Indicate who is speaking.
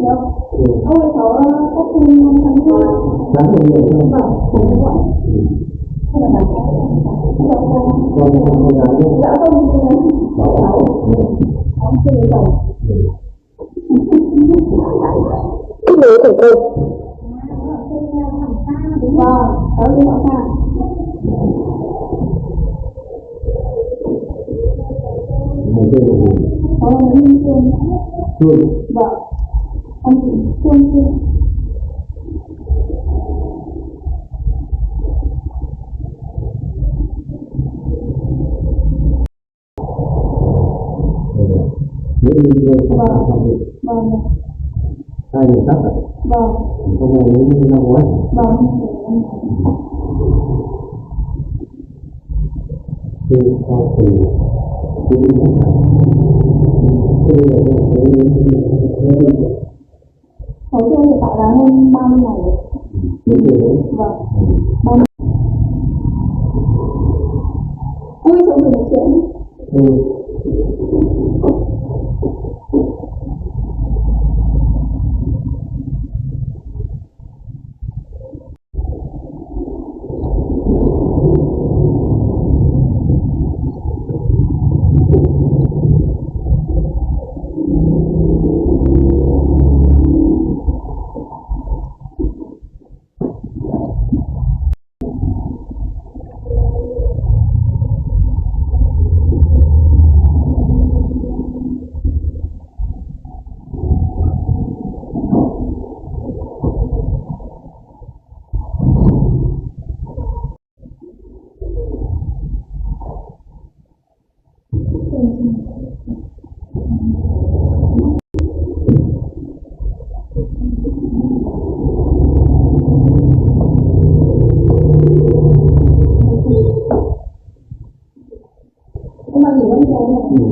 Speaker 1: Được. Ôi cháu có cùng thằng Hoa.
Speaker 2: Đáng được nhiều không?
Speaker 1: Vâng, đúng rồi. Hay là bạn có
Speaker 2: con gái đấy.
Speaker 1: dạ không, thì là cháu cháu chưa lấy chồng.
Speaker 2: Kết nối thành công.
Speaker 1: Vâng, cháu đi họ xa.
Speaker 2: Một tên là gì?
Speaker 1: Cháu là Minh Phương.
Speaker 2: Phương.
Speaker 1: Vâng. Con chị Phương Phương.
Speaker 2: Nếu như không làm xong thì
Speaker 1: Vâng.
Speaker 2: hai người khác à?
Speaker 1: Vâng.
Speaker 2: Hôm nay nếu như năm ngoái
Speaker 1: Vâng.
Speaker 2: thì sau thì cũng không phải
Speaker 1: Cháu chưa hiện tại là hơn 30 ngày rồi.
Speaker 2: những người đấy.
Speaker 1: Vâng. 30. Ui, cháu được một chuyện. Hôm nay nghỉ vẫn dài nhỉ?